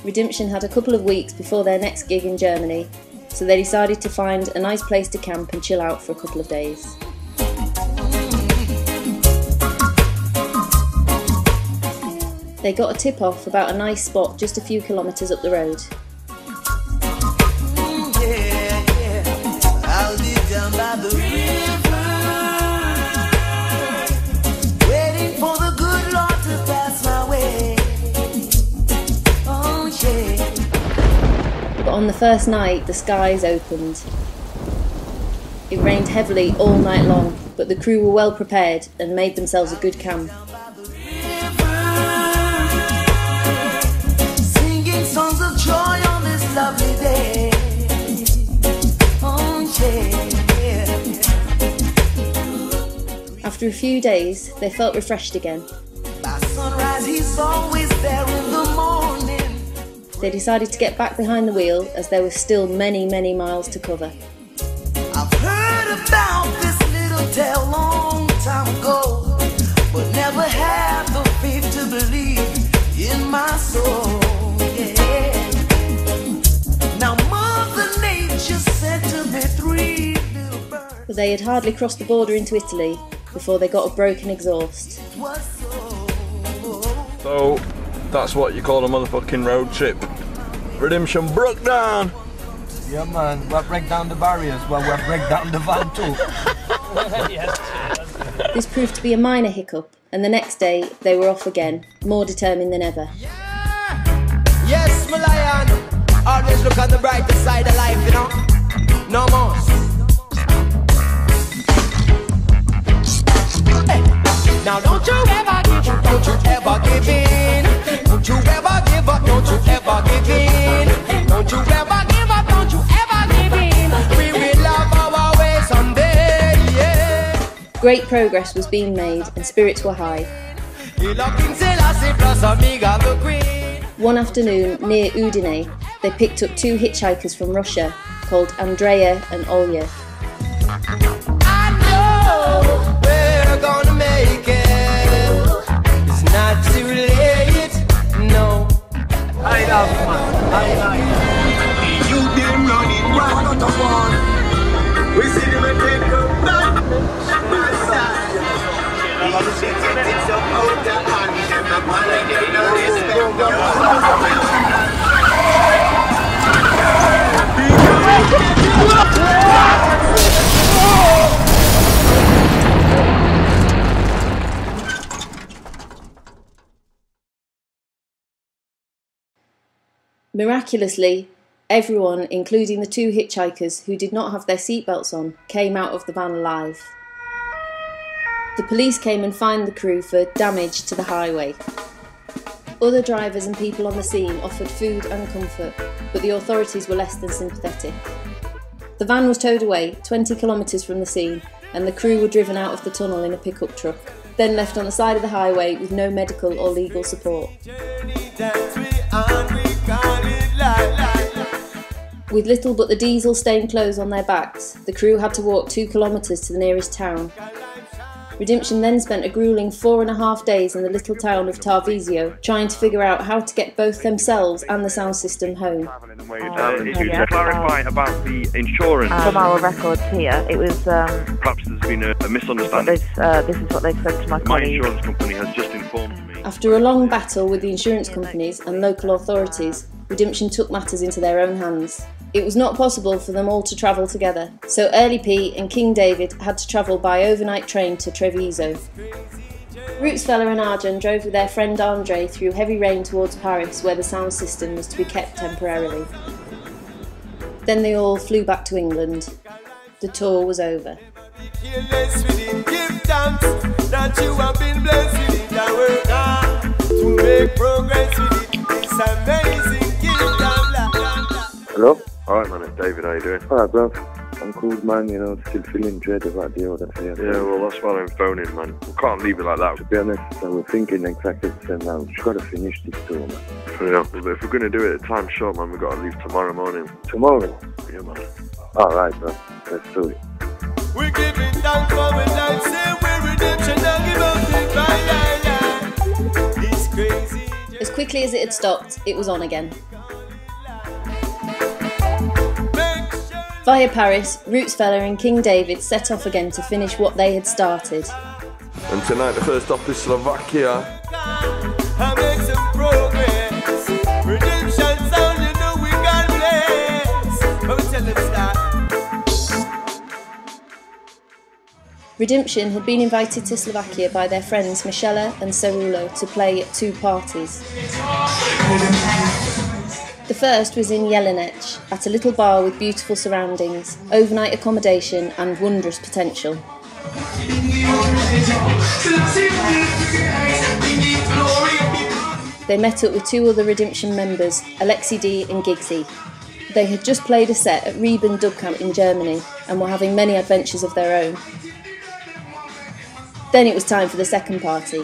Riddimtion had a couple of weeks before their next gig in Germany, so they decided to find a nice place to camp and chill out for a couple of days. They got a tip-off about a nice spot just a few kilometres up the road. But on the first night, the skies opened. It rained heavily all night long, but the crew were well prepared and made themselves a good camp. Singing songs of joy on this lovely day. Oh, yeah. After a few days, they felt refreshed again. By sunrise, he's always there in the morning. They decided to get back behind the wheel as there were still many, many miles to cover. I've heard about this little tale long time ago, but never had the faith to believe in my soul. Yeah. Now Mother Nature said to me 3 little birds. But they had hardly crossed the border into Italy before they got a broken exhaust. So that's what you call a motherfucking road trip. Riddimtion broke down. Yeah, man, we'll break down the barriers, well, we'll break down the van too. This proved to be a minor hiccup, and the next day they were off again, more determined than ever. Yeah. Yes, my lion. Always look on the brighter side of life, you know. No more. Hey. Now don't you ever give up, don't you ever give in. Don't you ever give up, don't you ever give in. Don't you ever give up, don't you ever give in. We will love our way someday, yeah. Great progress was being made and spirits were high. One afternoon near Udine, they picked up 2 hitchhikers from Russia called Andrea and Olya. I know we're gonna make it. It's not too late, no. I love man, I like. You them running one out of one. We see them and take them back. My side. It's so out the hand. The man get no respect. Miraculously, everyone, including the 2 hitchhikers who did not have their seatbelts on, came out of the van alive. The police came and fined the crew for damage to the highway. Other drivers and people on the scene offered food and comfort, but the authorities were less than sympathetic. The van was towed away 20 kilometres from the scene, and the crew were driven out of the tunnel in a pickup truck, then left on the side of the highway with no medical or legal support. With little but the diesel-stained clothes on their backs, the crew had to walk 2 kilometres to the nearest town. Riddimtion then spent a gruelling 4.5 days in the little town of Tarvisio, trying to figure out how to get both themselves and the sound system home. If you could clarify about the insurance. From our records here, it was... Perhaps there's been a misunderstanding. This is what they said to my colleague. My insurance company has just informed me. After a long battle with the insurance companies and local authorities, Riddimtion took matters into their own hands. It was not possible for them all to travel together, so Early P and King David had to travel by overnight train to Treviso. Rootsfella and Arjan drove with their friend Andre through heavy rain towards Paris, where the sound system was to be kept temporarily. Then they all flew back to England. The tour was over. Hello? Alright man, it's David, how you doing? Alright bro, I'm cool man, you know, still feeling dread about the order. Yeah, well that's why I'm phoning man. We can't leave it like that. To be honest, I was thinking exactly the same now. We've got to finish this tour man. Yeah, but if we're going to do it at time short man, we've got to leave tomorrow morning. Tomorrow? Yeah man. Alright bro, let's do it. We're giving thanks for our life, say we're redemption, don't give up the It's crazy. As quickly as it had stopped, it was on again. Via Paris, Roots Fella and King David set off again to finish what they had started. And tonight the first stop is Slovakia. I make some progress. Redemption sound, you know we got bless. But we tell them start. Riddimtion had been invited to Slovakia by their friends Michela and Cerulo to play at 2 parties. The first was in Jelinec, at a little bar with beautiful surroundings, overnight accommodation and wondrous potential. They met up with 2 other Riddimtion members, Alexi D and Giggsy. They had just played a set at Reben Dub Camp in Germany and were having many adventures of their own. Then it was time for the second party.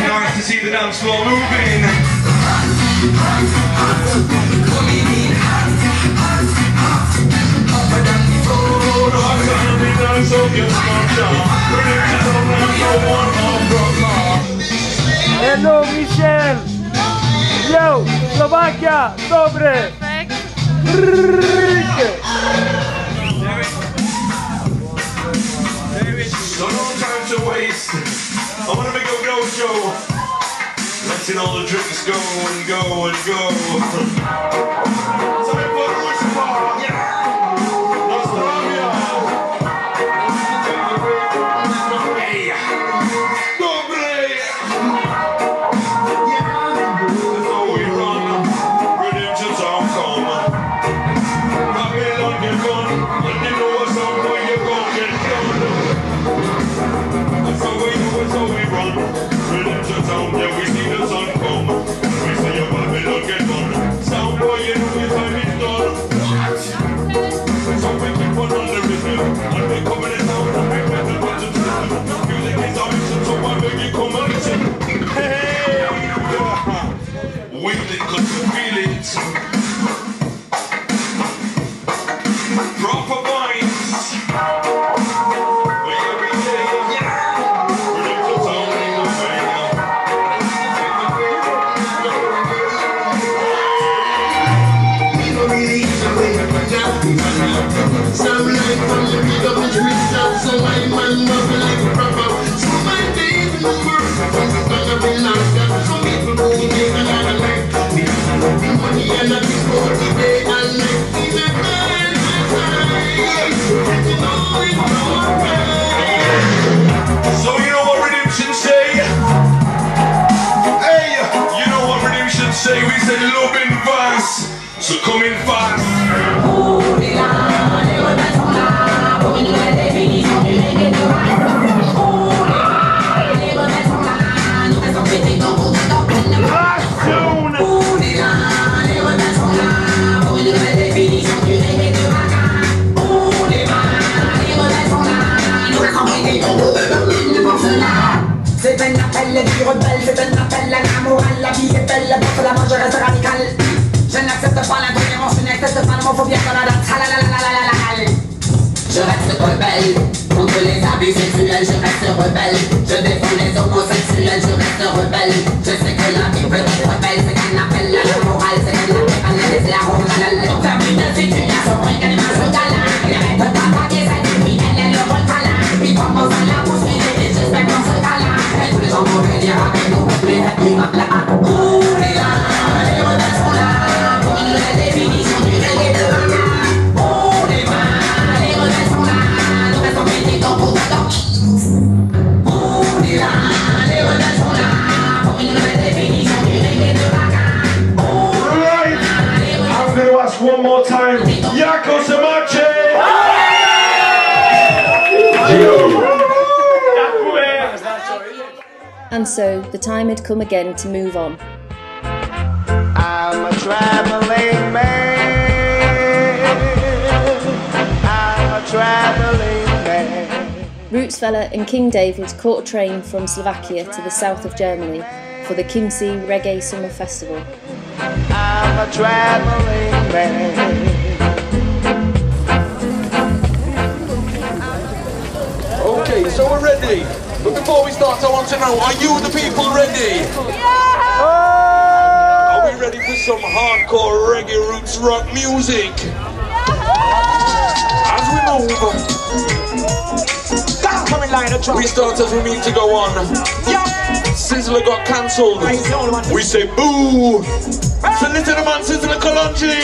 Nice to see the dance floor moving. Hello, Michel! Yo, Slovakia, dobre! So no time to waste. I want to make a go-show. Letting all the drinks go and go and go. So we put Roots Bar. Hey, dobre. That's how we run. Riddimtion Town come. Babylon get gone. And you know what's up, boy, you gon' get done. That's how we run. Riddimtion Town, yeah, we see the sun come. We say your Babylon get done. Sound boy, you know your time is done. So we keep on the rhythm. And we come in the town and we better put the rhythm. Music is our mission, so I beg you come and listen. Hey, wait it, cause you feel it. Proper vibes. Every day, Riddimtion Town in the vein. Some like from the beat of the streets out, so I man up like proper. So my days in the world, I'm gonna be locked up. Some people go make another life. Because I love the money and I think for the day and night. Even time to time, and you know it's alright. So you know what Riddimtion say? Hey, you know what Riddimtion say? We say love in fast, so come in fast. C'est un appel du rebelle, c'est un appel à la morale. La vie est belle, pour la mort je reste radical. Je n'accepte pas l'intolérance, je n'accepte pas l'homophobie dans la danse. Je reste rebelle contre les abus sexuels, je reste rebelle. Je défends les homosexuels, je reste rebelle. Je sais que la vie peut être belle, c'est qu'un appel à la morale, c'est qu'un appel à la morale. Pour faire plus de situation, regarde ma sotala. Il arrête de tabaquer sa nuit, elle est le rôle câlin. Puis commence à la poursuivre et j'espère qu'on se câlin. Et tous les gens vont venir avec nous, les ethnies hop là. On est là, les rebelles sont là. Pour une nouvelle définition du reggae de Ghana. On est là, les rebelles sont là. Nous restons pétés dans pour dedans. On est là, les rebelles sont là. Pour une nouvelle définition du reggae. one more time. Yako Samache! And so the time had come again to move on. I'm a traveling man. I'm a traveling man. Roots Fella and King David caught a train from Slovakia to the south of Germany for the Kimsey Reggae Summer Festival. I'm a traveling man. Okay, so we're ready. But before we start, I want to know, are you the people ready? Yeah! Are we ready for some hardcore reggae roots rock music? Yeah! As we move, we start as we mean to go on. Yeah. Sizzler got cancelled. We say boo. So listen to man Sizzler Kalonji.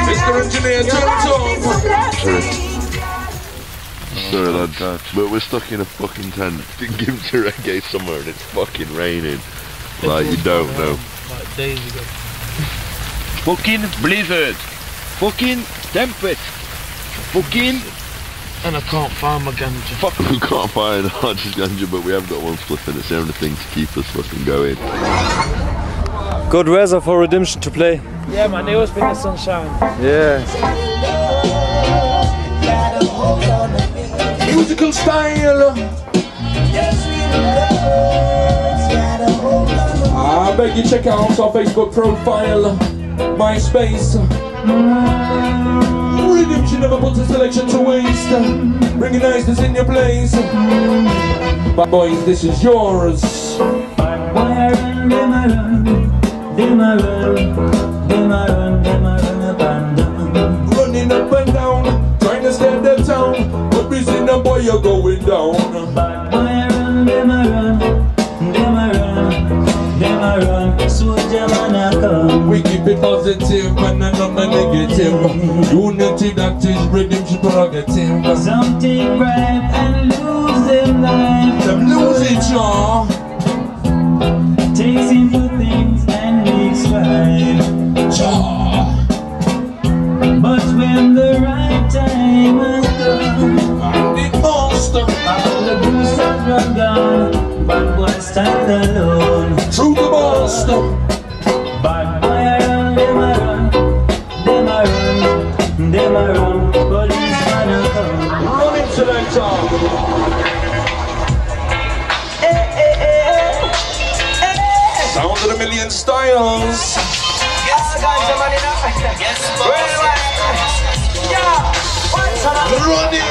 Mr. Engineer, turn it on. Sorry lad, but we're stuck in a fucking tent. Riddimtion Reggae Summer and it's fucking raining. Like you don't know. Like days ago. Fucking blizzard. Fucking tempest. Fucking... And I can't find my ganja. Fuck, we can't find Archie's ganja, but we have got one spliff and it's the only thing to keep us fucking going. Good weather for Riddimtion to play. Yeah man, they always bring the sunshine. Yeah. Musical style. I beg you check out our Facebook profile, MySpace. Riddimtion never puts a selection to waste. Bringing niceness in your place. But boys, this is yours. Running up and down, trying to stay the town, but busy in the boy you're going down. We keep it positive and not negative. Unity, that is Riddimtion prerogative. Some take bribe and lose them life. Them lose it, y'all. Takes into things and makes right. But when the right time has come, and it must, all the boosters run down, bad boys stand alone. Through the bust. Bad boy run, them a run, them a run, them a run. Policeman a come. Running to that top. Sound of the million styles. Run it.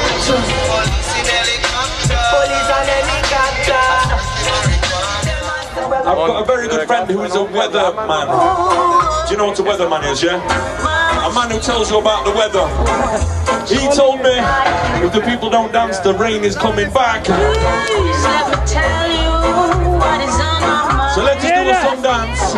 I've got a very good friend who is a weatherman. Do you know what a weatherman is, yeah? A man who tells you about the weather. He told me if the people don't dance, the rain is coming back. So let's just do a song dance.